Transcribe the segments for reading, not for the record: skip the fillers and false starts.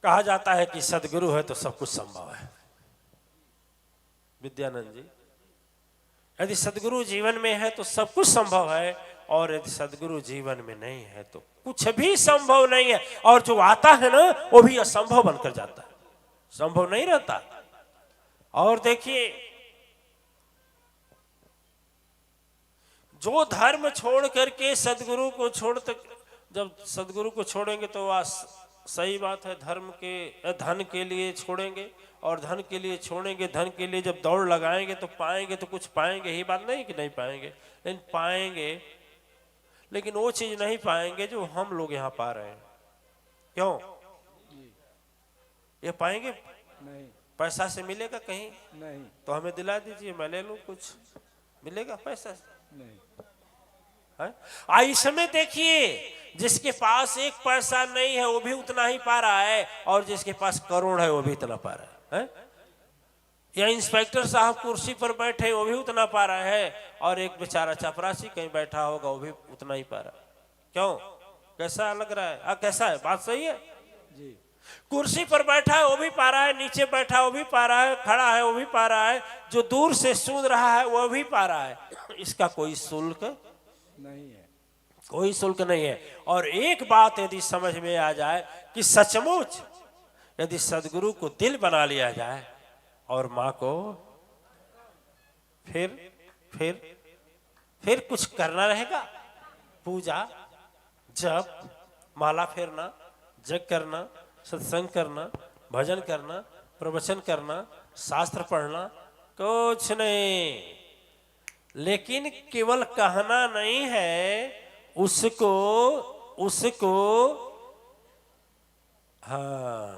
कहा जाता है कि सदगुरु है तो सब कुछ संभव है। विद्यानंद जी, यदि सदगुरु जीवन में है तो सब कुछ संभव है, और यदि सदगुरु जीवन में नहीं है तो कुछ भी संभव नहीं है। और जो आता है ना वो भी असंभव बनकर जाता है, संभव नहीं रहता। और देखिए, जो धर्म छोड़ करके सदगुरु को जब सदगुरु को छोड़ेंगे तो सही बात है, धर्म के धन के लिए छोड़ेंगे, और धन के लिए छोड़ेंगे, धन के लिए जब दौड़ लगाएंगे तो पाएंगे, तो कुछ पाएंगे ही, बात नहीं कि नहीं पाएंगे, लेकिन पाएंगे, लेकिन वो चीज नहीं पाएंगे जो हम लोग यहाँ पा रहे हैं। क्यों? ये पाएंगे नहीं, पैसा से मिलेगा कहीं? नहीं, तो हमें दिला दीजिए, मैं ले लूं, कुछ मिलेगा पैसा से? नहीं। इसमें देखिए, जिसके पास एक पैसा नहीं है वो भी उतना ही पा रहा है, और जिसके पास करोड़ है वो भी इतना पा रहा है। या इंस्पेक्टर साहब कुर्सी पर बैठे वो भी उतना पा रहा है, और एक बेचारा चपरासी कहीं बैठा होगा वो भी उतना ही पा रहा है। क्यों? कैसा लग रहा है? कैसा है? बात सही है जी। कुर्सी पर बैठा है वो भी पा रहा है, नीचे बैठा वो भी पा रहा है, खड़ा है वो भी पा रहा है, जो दूर से सुन रहा है वो भी पा रहा है। इसका कोई शुल्क नहीं है, कोई शुल्क नहीं है। और एक बात यदि समझ में आ जाए कि सचमुच यदि सदगुरु को दिल बना लिया जाए और माँ को फिर कुछ करना रहेगा, पूजा, जप, माला फेरना, जग करना, सत्संग करना, भजन करना, प्रवचन करना, शास्त्र पढ़ना, कुछ नहीं। लेकिन केवल कहना नहीं है, उसको हाँ,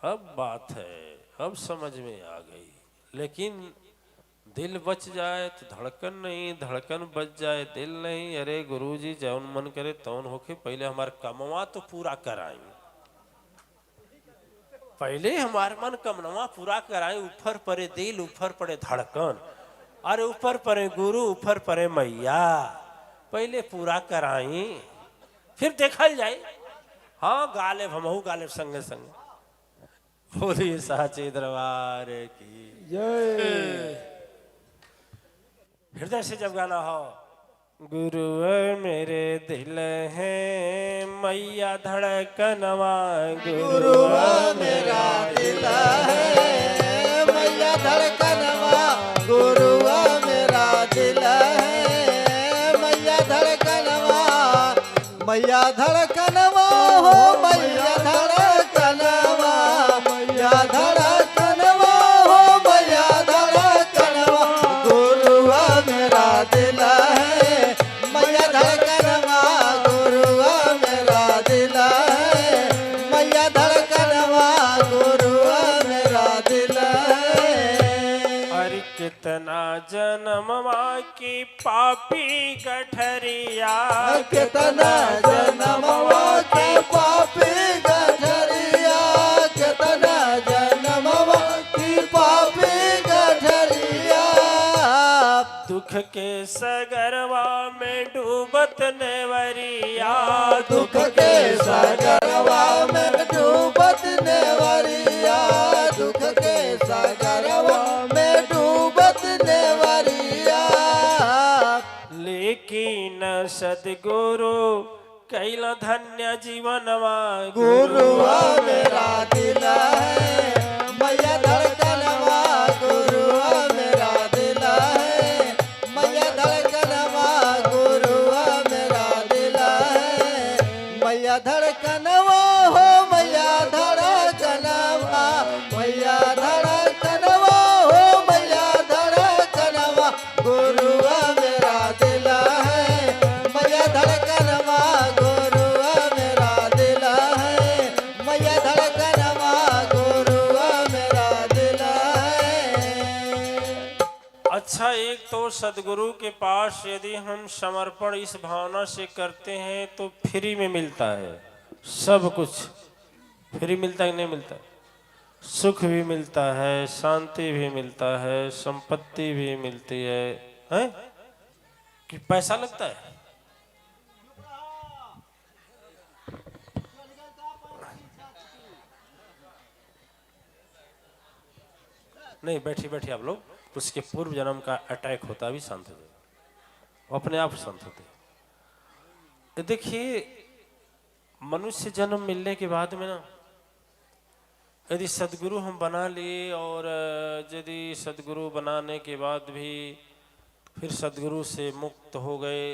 अब बात है, अब समझ में आ गई। लेकिन दिल बच जाए तो धड़कन नहीं, धड़कन बच जाए दिल नहीं। अरे गुरुजी, जौन मन करे तौन होके, पहले हमारा कमवा तो पूरा कराई, पहले हमारे मन कमनवा पूरा कराए, ऊपर पड़े दिल, ऊपर पड़े धड़कन, अरे ऊपर पड़े गुरु, ऊपर पड़े मैया, पहले पूरा कराई, फिर देखल जाए। हाँ, गाले हमहू गाले संगे संगे। बोलिए साचे दरबार की जय। हृदय से जब गाना हो, गुरु मेरे दिल है मैया धड़कनवा, गुरु मेरा दिल है मैया धड़कनवा, गुरु मेरा दिल है मैया धड़कनवा, मैया धड़कनवा हो मैया धड़कनवा, मैया धड़कनवा हो मैया धड़कनवा, गुरु मेरा दिल है मैया धड़कनवा, गुरु मेरा दिल है मैया धड़कनवा, गुरु मेरा दिल है। अरे कितना जन्मवा की पापी गठरिया, कितना जन्मवा के पापी गठरिया, कितना जन्मवा की पापी गठरिया, दुख के सगरवा में डूबत नेवरिया, दुख के सागरवा में डूबत नेवरिया, दुख के सागरवा में डूबत नेवरिया, लेकिन सदगुरु कैला धन्य जीवनवा, गुरु मेरा दिल है मैया धड़कनवा, गुरु मेरा दिल है मैया धड़कनवा, गुरु मेरा दिल है मैया धड़कनवा हो मैया धड़कनवा, मैया धड़कनवा हो मैया धड़कनवा, गुरु मेरा दिल है मैया धड़कनवा, गुरु मेरा दिल है मैया धड़कनवा, गुरु मेरा दिल है। अच्छा, एक तो सदगुरु के पास यदि हम समर्पण इस भावना से करते हैं तो फ्री में मिलता है, सब कुछ फ्री मिलता है कि नहीं मिलता? सुख भी मिलता है, शांति भी मिलता है, संपत्ति भी मिलती है, हैं? कि पैसा लगता है? नहीं, बैठी बैठी आप लोग उसके पूर्व जन्म का अटैक होता भी शांत हो जाए, वो अपने आप शांत होते। देखिए, मनुष्य जन्म मिलने के बाद में ना, यदि सदगुरु हम बना लिए और यदि सदगुरु बनाने के बाद भी फिर सदगुरु से मुक्त हो गए,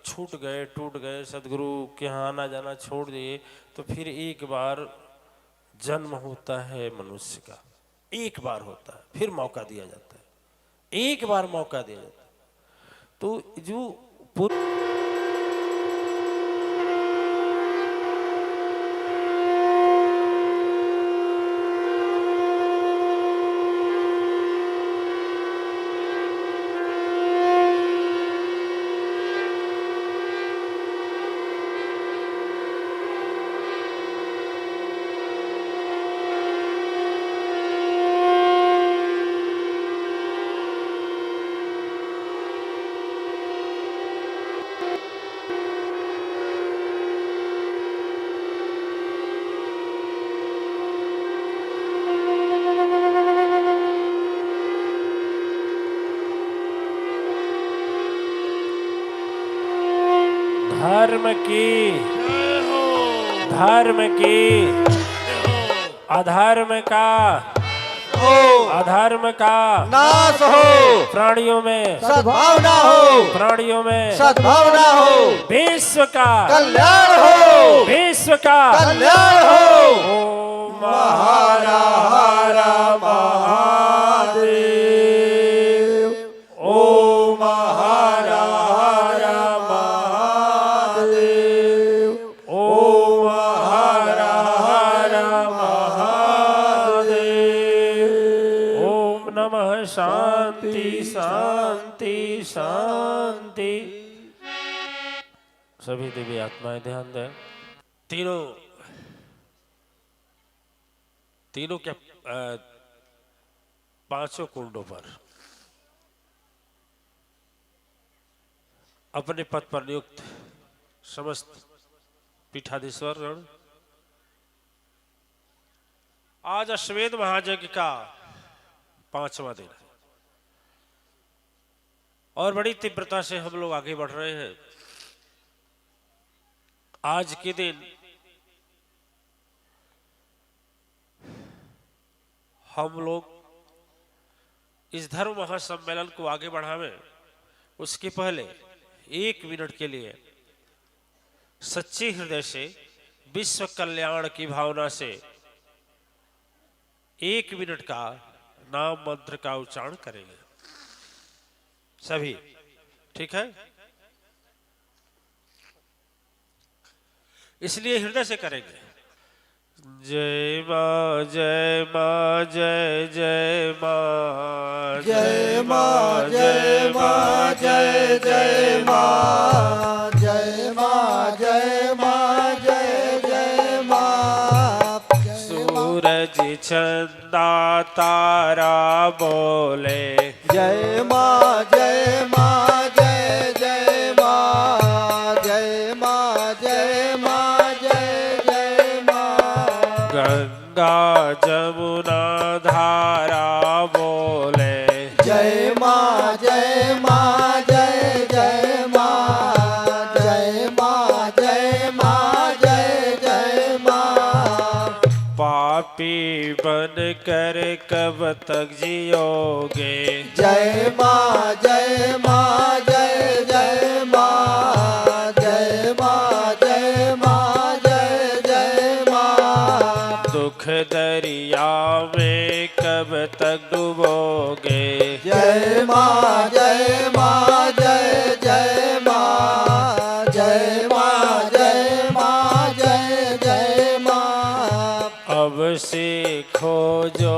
छूट गए, टूट गए, सदगुरु के यहाँ आना जाना छोड़ दिए, तो फिर एक बार जन्म होता है मनुष्य का, एक बार होता है, फिर मौका दिया जाता है, एक बार मौका दिया जाता है। तो जो धर्म की अधर्म का अधर्म का नाश हो, प्राणियों में सद्भावना हो, प्राणियों में सद्भावना हो, विश्व का कल्याण हो, विश्व का कल्याण हो। ओम हरा हरा महादेव, ओम हरा हरा महादेव, ओम हरा हरा महादेव, ओम नमः शांति शांति शांति। सभी देवी आत्माएं ध्यान दें। तीनों के पांचों कुंडों पर अपने पद पर नियुक्त समस्त पीठाधीश्वर गण, आज अश्वमेध महायज्ञ का 5वां दिन है और बड़ी तीव्रता से हम लोग आगे बढ़ रहे हैं। आज के दिन हम लोग इस धर्म महासम्मेलन को आगे बढ़ावें, उसके पहले 1 मिनट के लिए सच्चे हृदय से विश्व कल्याण की भावना से 1 मिनट का नाम मंत्र का उच्चारण करेंगे सभी, ठीक है? इसलिए हृदय से करेंगे। जय मां जय मां जय जय मां, जय मां जय मां जय जय मां, जय मां जय मां जय जय मां। सूरज चंदा तारा बोले, जय मां जय मां जय जय मां, जय मां जय मां जय जय मां। गंगा जमुना धारा बोले, जय मां जय मां जय जय मां, जय मां जय मां जय जय मां। पापी बन कर कब तक जियोगे, जय मां जय मां जय जय मां, जय मां जय मां जय जय मां। दुख दरिया में कब तक डूबोगे, जय मां जय मां जय जय मां, जय मां जय मां जय जय मां। अब सीखो जो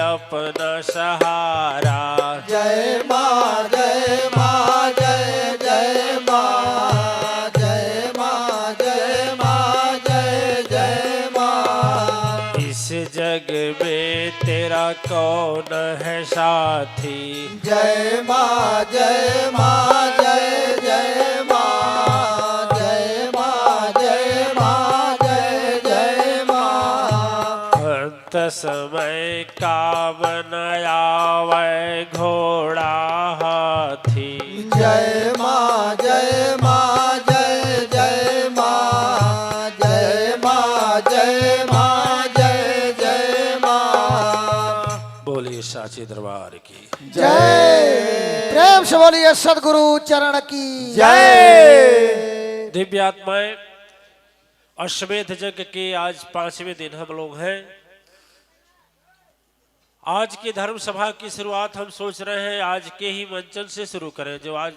अपना सहारा, जय मां जय मां जय जय मां, जय मां जय मां जय जय मां। इस जग में तेरा कौन है साथी, जय मां जय मां जय जय मां, जय मां जय मां जय जय मां। अंत समय का बनाया घोड़ा हाथी। जय माँ जय माँ जय जय माँ जय माँ जय माँ जय जय माँ। बोलिए साचे दरबार की जय। प्रेम से बोलिए सदगुरु चरण की जय। दिव्य आत्माएं, अश्वमेध यज्ञ के आज 5वें दिन हम लोग हैं। आज की धर्म सभा की शुरुआत हम सोच रहे हैं आज के ही मंचन से शुरू करें। जो आज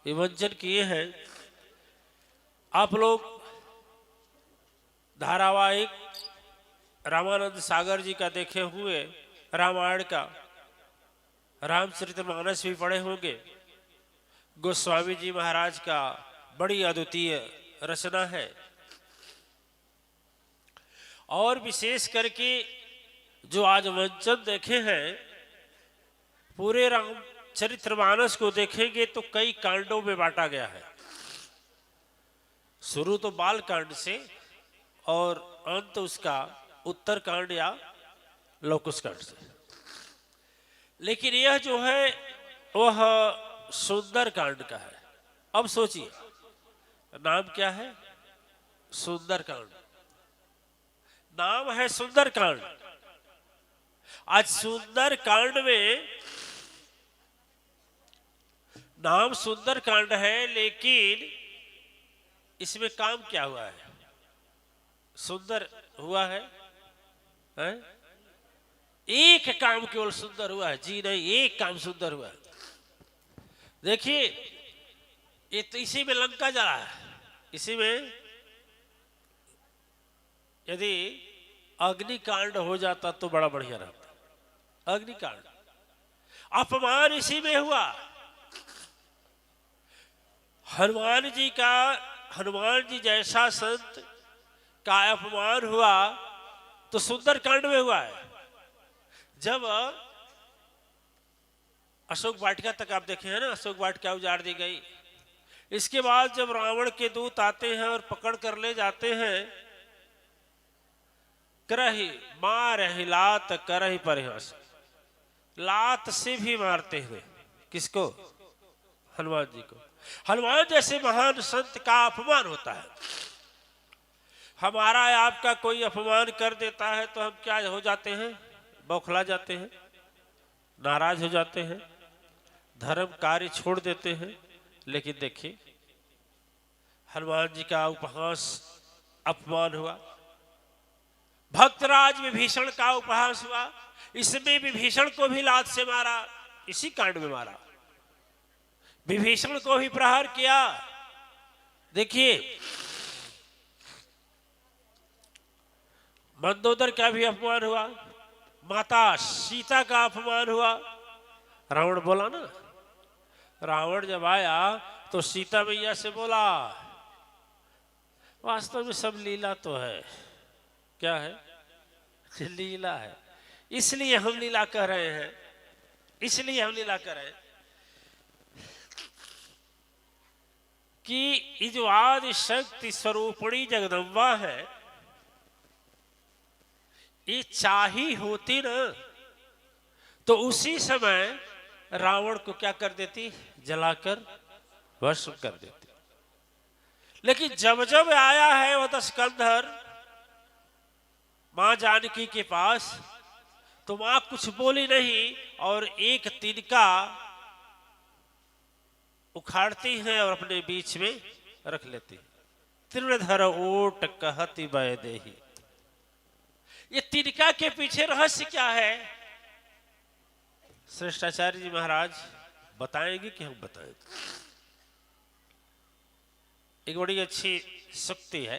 ये मंचन किए हैं आप लोग, धारावाहिक रामानंद सागर जी का देखे हुए, रामायण का रामचरितमानस भी पढ़े होंगे। गोस्वामी जी महाराज का बड़ी अद्वितीय रचना है। और विशेष करके जो आज मंचन देखे हैं, पूरे रामचरितमानस को देखेंगे तो कई कांडों में बांटा गया है। शुरू तो बाल कांड से और अंत उसका उत्तर कांड या लोकुश कांड से। लेकिन यह जो है वह सुंदर कांड का है। अब सोचिए नाम क्या है? सुंदर कांड। नाम है सुंदर कांड। आज सुंदर कांड में नाम सुंदर कांड है, लेकिन इसमें काम क्या हुआ है? सुंदर हुआ है, हैं? एक काम केवल सुंदर हुआ है। जी नहीं, एक काम सुंदर हुआ है। देखिए ये तो इसी में लंका जा रहा है। इसी में यदि अग्निकांड हो जाता तो बड़ा बढ़िया रहता। अग्निकांड, अपमान इसी में हुआ। हनुमान जी जैसा संत का अपमान हुआ तो सुंदर कांड में हुआ है। जब अशोक वाटिका तक आप देखे हैं ना, अशोक वाटिका उजाड़ दी गई। इसके बाद जब रावण के दूत आते हैं और पकड़ कर ले जाते हैं, करही मारहि लात करही परिहास, लात से भी मारते हैं। किसको? हनुमान जी को। हनुमान जैसे महान संत का अपमान होता है। हमारा आपका कोई अपमान कर देता है तो हम क्या हो जाते हैं? बौखला जाते हैं, नाराज हो जाते हैं, धर्म कार्य छोड़ देते हैं। लेकिन देखिए हनुमान जी का उपहास, अपमान हुआ। भक्तराज विभीषण का उपहास हुआ। इसमें विभीषण को भी लात से मारा, इसी कांड में मारा। विभीषण को भी प्रहार किया। देखिए मंदोदर का भी अपमान हुआ। माता सीता का अपमान हुआ। रावण बोला ना, रावण जब आया तो सीता मैया से बोला, वास्तव में सब लीला तो है। क्या है? लीला है। इसलिए हम लीला कह रहे हैं, इसलिए हम लीला कर रहे हैं कि ये जो आदि शक्ति स्वरूपणी जगदम्बा है, ये चाही होती ना तो उसी समय रावण को क्या कर देती? जलाकर भस्म कर देती। लेकिन जब जब आया है वह दशकंधर मां जानकी के पास, तो मां कुछ बोली नहीं और एक तिनका उखाड़ती हैं और अपने बीच में रख लेती। तृणधर ओट कहती वैदेही। ये तिनका के पीछे रहस्य क्या है? श्रेष्ठाचार्य जी महाराज बताएंगे कि हम बताएंगे? एक बड़ी अच्छी शक्ति है।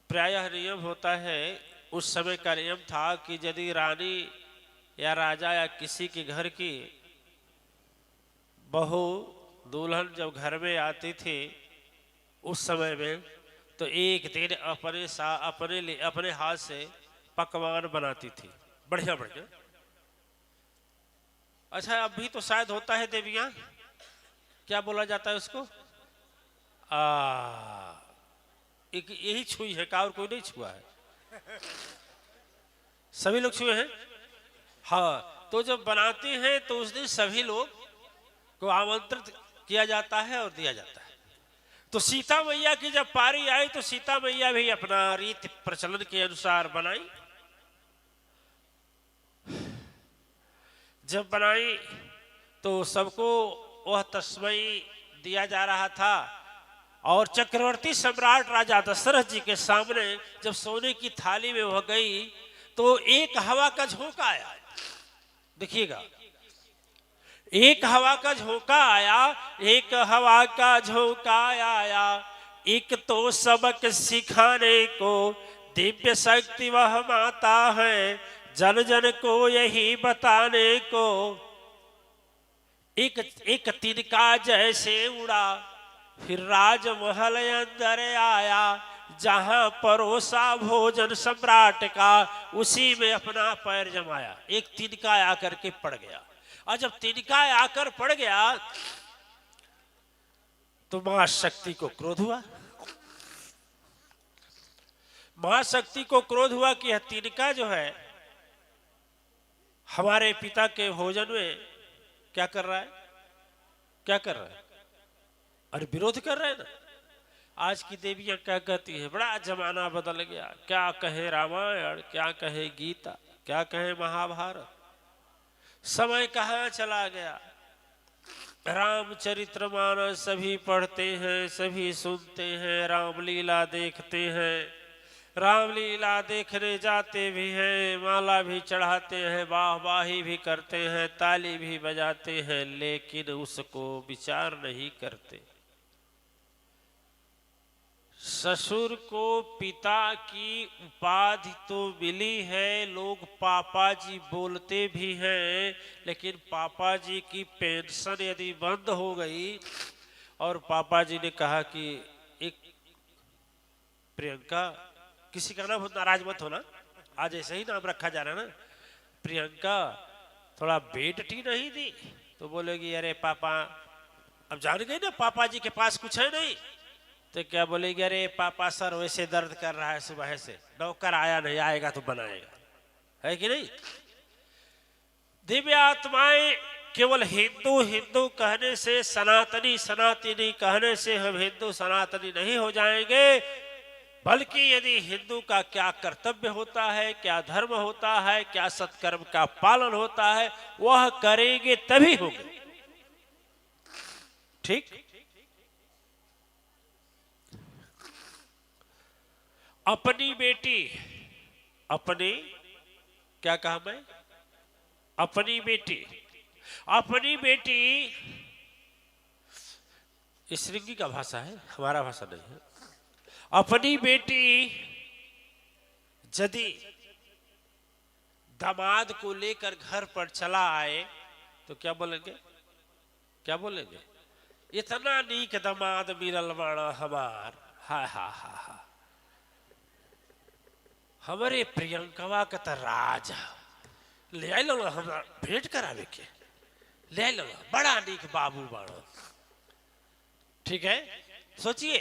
प्रायः नियम होता है, उस समय का नियम था कि यदि रानी या राजा या किसी के घर की बहू दुल्हन जब घर में आती थी उस समय में, तो एक दिन अपने हाथ से पकवान बनाती थी, बढ़िया बढ़िया। अच्छा अभी तो शायद होता है देवियां, क्या बोला जाता है उसको? एक यही छुई है का? और कोई नहीं छुआ है? सभी लोग छुए हैं? हाँ, तो जब बनाते हैं तो उस दिन सभी लोग को आमंत्रित किया जाता है और दिया जाता है। तो सीता मैया की जब पारी आई तो सीता मैया भी अपना रीति प्रचलन के अनुसार बनाई। जब बनाई तो सबको वह तस्मई दिया जा रहा था और चक्रवर्ती सम्राट राजा दशरथ जी के सामने जब सोने की थाली में वह गई तो एक हवा का झोंका आया। देखिएगा, एक हवा का झोंका आया, एक हवा का झोंका आया, एक तो सबक सिखाने को दिव्य शक्ति वह माता है, जन जन को यही बताने को। एक तिनका जैसे उड़ा फिर राजमहल अंदर आया, जहां परोसा भोजन सम्राट का उसी में अपना पैर जमाया। एक तिनका आकर के पड़ गया और जब तिनका आकर पड़ गया तो मां शक्ति को क्रोध हुआ। मां शक्ति को क्रोध हुआ कि यह तिनका जो है हमारे पिता के भोजन में क्या कर रहा है, क्या कर रहा है, और विरोध कर रहे हैं ना। आज की देवियां क्या कहती है, बड़ा जमाना बदल गया, क्या कहे रामायण, क्या कहे गीता, क्या कहे महाभारत, समय कहाँ चला गया। रामचरितमानस सभी पढ़ते हैं, सभी सुनते हैं, रामलीला देखते हैं, रामलीला देखने जाते भी हैं, माला भी चढ़ाते हैं, वाहवाही भी करते हैं, ताली भी बजाते हैं, लेकिन उसको विचार नहीं करते। ससुर को पिता की उपाधि तो मिली है, लोग पापा जी बोलते भी हैं, लेकिन पापा जी की पेंशन यदि बंद हो गई और पापा जी ने कहा कि एक प्रियंका, किसी का नाम नाराज मत होना, आज ऐसे ही नाम रखा जा रहा है ना, प्रियंका थोड़ा बेड टी नहीं दी, तो बोलेगी अरे पापा, अब जान गई ना पापा जी के पास कुछ है नहीं, तो क्या बोलेगी अरे पापा सर वैसे दर्द कर रहा है सुबह से, नौकर आया नहीं, आएगा तो बनाएगा, है कि नहीं। दिव्य आत्माएं केवल हिंदू हिंदू कहने से, सनातनी सनातनी कहने से हम हिंदू सनातनी नहीं हो जाएंगे, बल्कि यदि हिंदू का क्या कर्तव्य होता है, क्या धर्म होता है, क्या सत्कर्म का पालन होता है, वह करेंगे तभी होंगे। ठीक। अपनी बेटी, अपनी क्या कहा मैं, अपनी बेटी, अपनी बेटी श्रृंगी का भाषा है, हमारा भाषा नहीं है। अपनी बेटी यदि दामाद को लेकर घर पर चला आए तो क्या बोलेंगे, क्या बोलेंगे, इतना नीक दामाद मिलल बाड़ा हमार, हा हा हा हा, हमारे प्रियंकवा का तो राजा ले आई लो, हमरा भेंट करावे के ले आई लो, बड़ा नीक बाबू बाड़ा। ठीक है, सोचिए।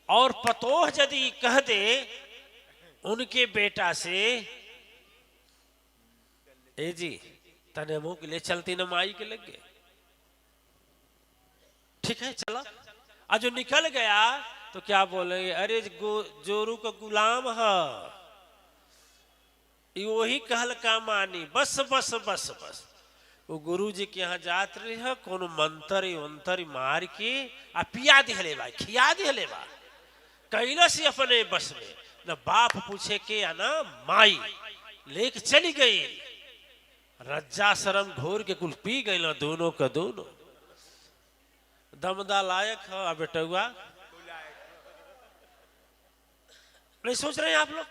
और पतोह यदि कह दे उनके बेटा से, ए जी तने मुंह के लिए चलती न माई के लग गए, ठीक है चला, आज जो निकल गया तो क्या बोलेंगे, अरे जोरू का गुलाम है, वही कहल का मानी, बस बस बस बस। वो गुरु जी के यहाँ जात रही है, कौन मंत्र वंत्र मार के आ पिया दिहले बा, खिया दिहले बा, कैलस अपने बस में, न बाप पूछे के या ना माई लेके चली गई, रज्जा शरम घोर के कुल पी गई ना दोनों का दोनों। दमदा लायक है बेटुआ, नहीं सोच रहे हैं आप लोग।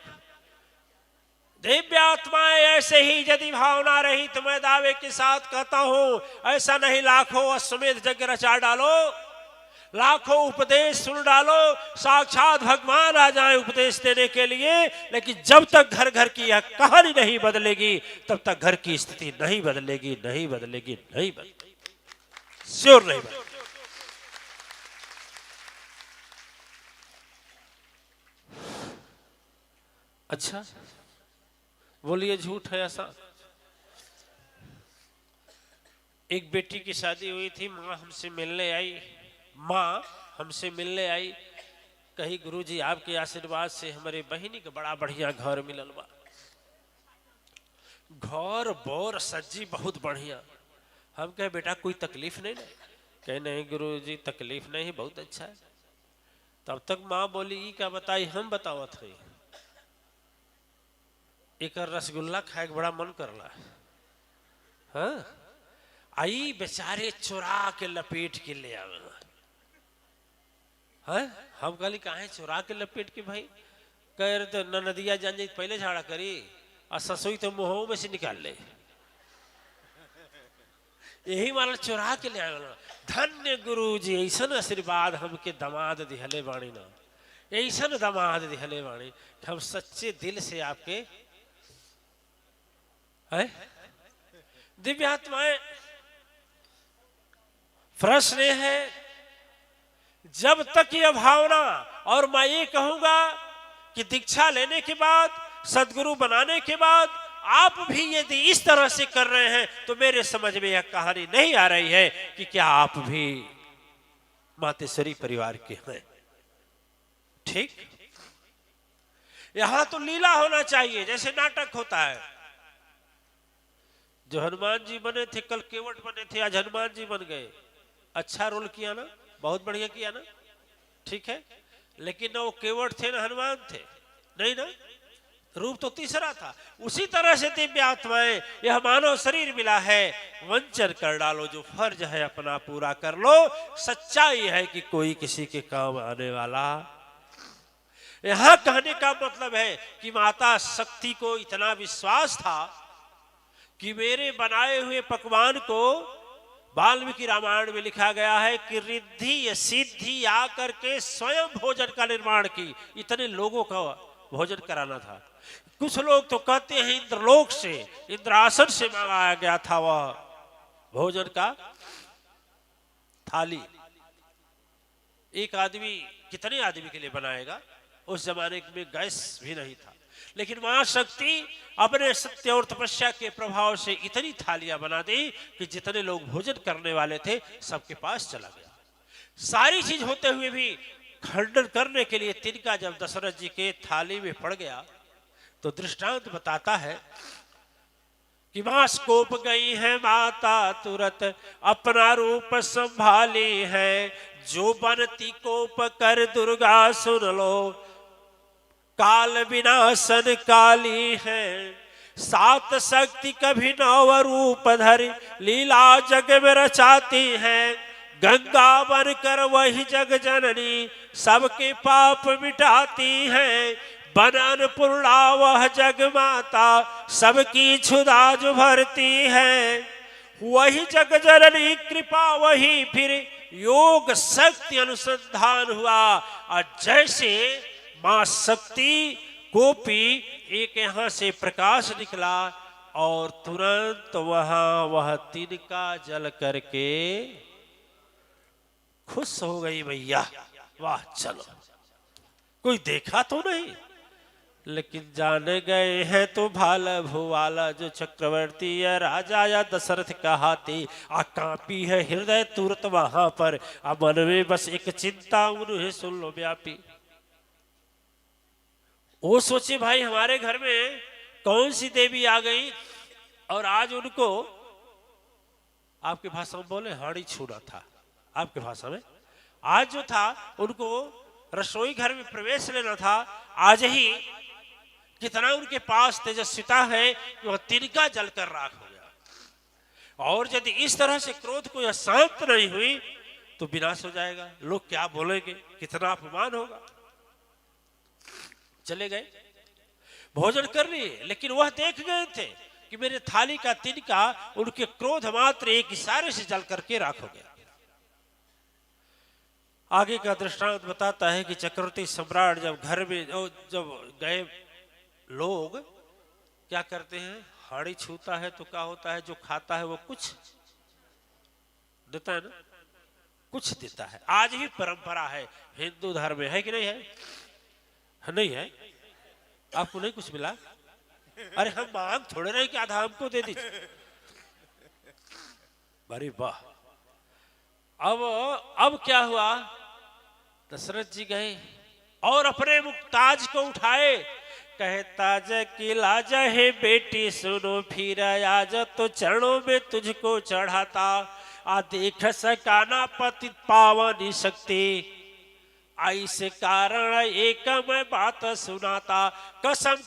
दिव्य आत्माएं ऐसे ही यदि भावना रही तो मैं दावे के साथ कहता हूं, ऐसा नहीं लाखों अश्वमेध यज्ञ रचा डालो, लाखों उपदेश सुन डालो, साक्षात भगवान आ जाए उपदेश देने के लिए, लेकिन जब तक घर घर की यह कहानी नहीं बदलेगी तब तक घर की स्थिति नहीं बदलेगी, नहीं बदलेगी, नहीं बदलेगी, श्योर नहीं बदलेगी। अच्छा बोलिए, झूठ है ऐसा? एक बेटी की शादी हुई थी, माँ हमसे मिलने आई। माँ हमसे मिलने आई, कही गुरुजी आपके आशीर्वाद से हमारे बहिनी का बड़ा बढ़िया घर मिलल बा। घर बोर सज्जी बहुत बढ़िया। हम कहे बेटा कोई तकलीफ नहीं ना? कहे नहीं गुरुजी तकलीफ नहीं, बहुत अच्छा है। तब तक माँ बोली ई क्या बताई, हम बतावत है। एक रसगुल्ला खाए के बड़ा मन करला। हाँ, आई बेचारे चुरा के लपेट के ले आवे। हाँ, हम कहली काहे चुरा के लपेट के भाई? कह तो नदिया जान जाए पहले झाड़ा करी और ससुई तो मुंहों में से निकाल ले। यही मारा चुरा के ले आवे। धन्य गुरु जी, ऐसा आशीर्वाद हमके दमाद दिहले बाणी ना, ऐसा दमाद दिहले बाणी कि हम सच्चे दिल से आपके है। दिव्यात्माएं, प्रश्न है जब तक यह भावना, और मैं ये कहूंगा कि दीक्षा लेने के बाद, सदगुरु बनाने के बाद आप भी यदि इस तरह से कर रहे हैं तो मेरे समझ में यह कहानी नहीं आ रही है कि क्या आप भी मातेश्वरी परिवार के हैं। ठीक, यहां तो लीला होना चाहिए, जैसे नाटक होता है। जो हनुमान जी बने थे, कल केवट बने थे, आज हनुमान जी बन गए। अच्छा रोल किया ना, बहुत बढ़िया किया ना, ठीक है। लेकिन ना वो केवट थे ना हनुमान थे, नहीं ना, रूप तो तीसरा था। उसी तरह से दिव्य आत्माएं, यह मानव शरीर मिला है, वंचन कर डालो, जो फर्ज है अपना पूरा कर लो। सच्चाई है कि कोई किसी के काम आने वाला। यहां कहने का मतलब है कि माता शक्ति को इतना विश्वास था कि मेरे बनाए हुए पकवान को, वाल्मीकि रामायण में लिखा गया है कि रिद्धि सिद्धि आकर के स्वयं भोजन का निर्माण की। इतने लोगों का भोजन कराना था। कुछ लोग तो कहते हैं इंद्रलोक से, इंद्रासन से मंगाया गया था वह भोजन का थाली। एक आदमी कितने आदमी के लिए बनाएगा? उस जमाने में गैस भी नहीं था। लेकिन मां शक्ति अपने सत्य और तपस्या के प्रभाव से इतनी थालियां बना दी कि जितने लोग भोजन करने वाले थे सबके पास चला गया। सारी चीज होते हुए भी खंडन करने के लिए तिनका जब दशरथ जी के थाली में पड़ गया तो दृष्टांत बताता है कि मास कोप गई है माता तुरंत अपना रूप संभाली है। जो बनती कोप कर दुर्गा सुन लो, काल विनाशन काली है। सात शक्ति कभी नव रूप धर लीला जग में रचाती है। गंगा बन कर वही जग जननी सबके पाप मिटाती है। बन अन्नपूर्णा वह जग माता सबकी क्षुधा जो भरती है। वही जग जननी कृपा वही फिर योग शक्ति अनुसंधान हुआ। और जैसे मां शक्ति गोपी एक यहां से प्रकाश निकला और तुरंत वह तिनका जल करके खुश हो गई। भैया वाह, चलो कोई देखा तो नहीं, लेकिन जाने गए हैं तो भाला भुवाला। जो चक्रवर्ती या राजा या दशरथ का हाथी आ कांपी है हृदय तुरंत वहां पर। अब मन में बस एक चिंता उन्हें सुन लो व्यापी। वो सोचे भाई हमारे घर में कौन सी देवी आ गई और आज उनको, आपकी भाषा में बोले, हाड़ी छूना था। आपकी भाषा में आज जो था उनको रसोई घर में प्रवेश लेना था। आज ही कितना उनके पास तेजस्विता है कि वह तिनका जलकर राख हो गया। और यदि इस तरह से क्रोध को यह शांत नहीं हुई तो विनाश हो जाएगा। लोग क्या बोलेंगे, कितना अपमान होगा। चले गए, भोजन कर लिए, लेकिन वह देख गए थे कि मेरे थाली का तिनका उनके क्रोध मात्र एक इशारे से जल करके राख हो गया। आगे का दृष्टांत बताता है कि चक्रवर्ती सम्राट जब घर में जब गए, लोग क्या करते हैं, हाड़ी छूता है तो क्या होता है, जो खाता है वो कुछ देता है ना, कुछ देता है। आज भी परंपरा है हिंदू धर्म में, है कि नहीं है? नहीं है? आपको नहीं कुछ मिला? अरे हम मांग थोड़े रहे कि आधा हमको दे दीजिए। अरे वाह। अब क्या हुआ, दशरथ जी गए और अपने मुक्ताज को उठाए, कहता जय की लाज है बेटी सुनो फिर आज तो चरणों में तुझको चढ़ाता, आ देख सकाना पति पावनी शक्ति, आई से कारण एक मैं बात सुनाता, कसम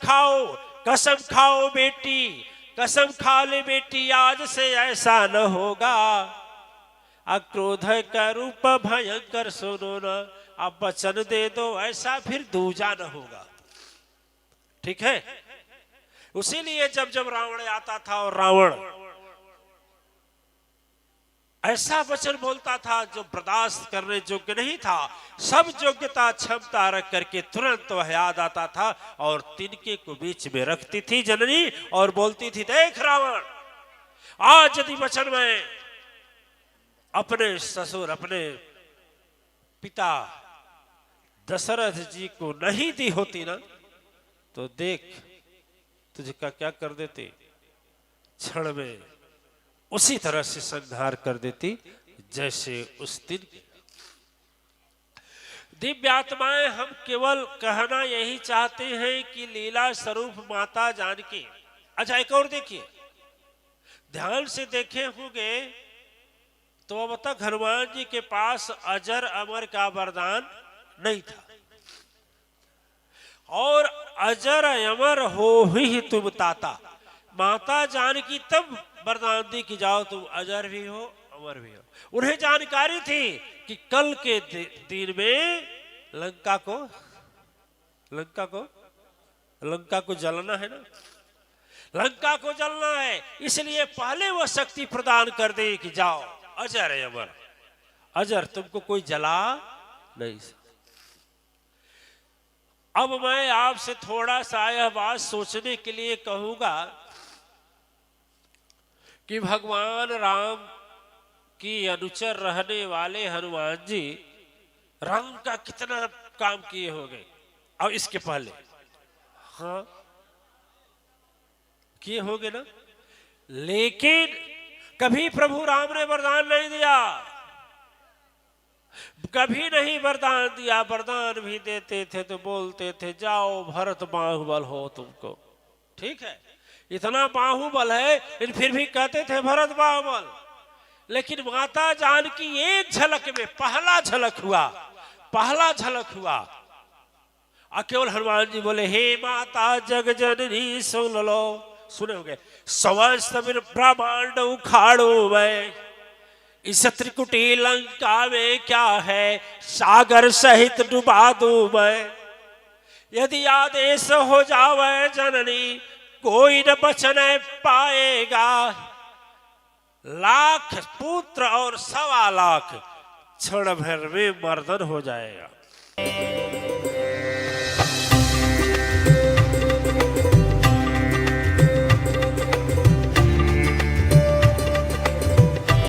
खाओ बेटी, कसम खा ले बेटी आज से ऐसा न होगा, अक्रोध का रूप भयंकर सुनो न, अब वचन दे दो ऐसा फिर दूजा न होगा। ठीक है, उसीलिए जब जब रावण आता था और रावण ऐसा वचन बोलता था जो बर्दाश्त करने योग्य नहीं था, सब योग्यता क्षमता रख करके तुरंत वह याद आता था और तिनके को बीच में रखती थी जननी और बोलती थी, देख रावण, आज यदि वचन में अपने ससुर अपने पिता दशरथ जी को नहीं दी होती ना, तो देख तुझका क्या कर देते, क्षण में उसी तरह से संहार कर देती जैसे उस दिन। दिव्य आत्माएं, हम केवल कहना यही चाहते हैं कि लीला स्वरूप माता जानकी। अच्छा एक और देखिए, ध्यान से देखे होंगे तो अब तक हनुमान जी के पास अजर अमर का वरदान नहीं था, और अजर अमर हो ही तुम ताता, माता जानकी तब वरदान दी कि जाओ तुम अजर भी हो अमर भी हो। उन्हें जानकारी थी कि कल के दिन में लंका को जलना है ना, लंका को जलना है, इसलिए पहले वो शक्ति प्रदान कर दे कि जाओ अजर है अमर, अजर तुमको कोई जला नहीं। अब मैं आपसे थोड़ा सा यह बात सोचने के लिए कहूंगा कि भगवान राम की अनुचर रहने वाले हनुमान जी राम का कितना काम किए होंगे। अब इसके पहले हाँ किए होंगे ना, लेकिन कभी प्रभु राम ने वरदान नहीं दिया, कभी नहीं वरदान दिया। वरदान भी देते थे तो बोलते थे जाओ भरत बाहुबल हो तुमको, ठीक है इतना बाहुबल है, लेकिन फिर भी कहते थे भरत बाहुबल। लेकिन माता जानकी एक झलक में पहला झलक हुआ और केवल हनुमान जी बोले, हे माता जग जननी सुन लो, सुने होंगे, समस्त ब्रह्मांड उखाड़ो मैं, इस त्रिकुटी लंका में क्या है, सागर सहित डुबा दूं मैं, यदि आदेश हो जावे जननी कोई न बच न पाएगा, लाख पुत्र और 1.25 लाख क्षण भर में मर्दन हो जाएगा।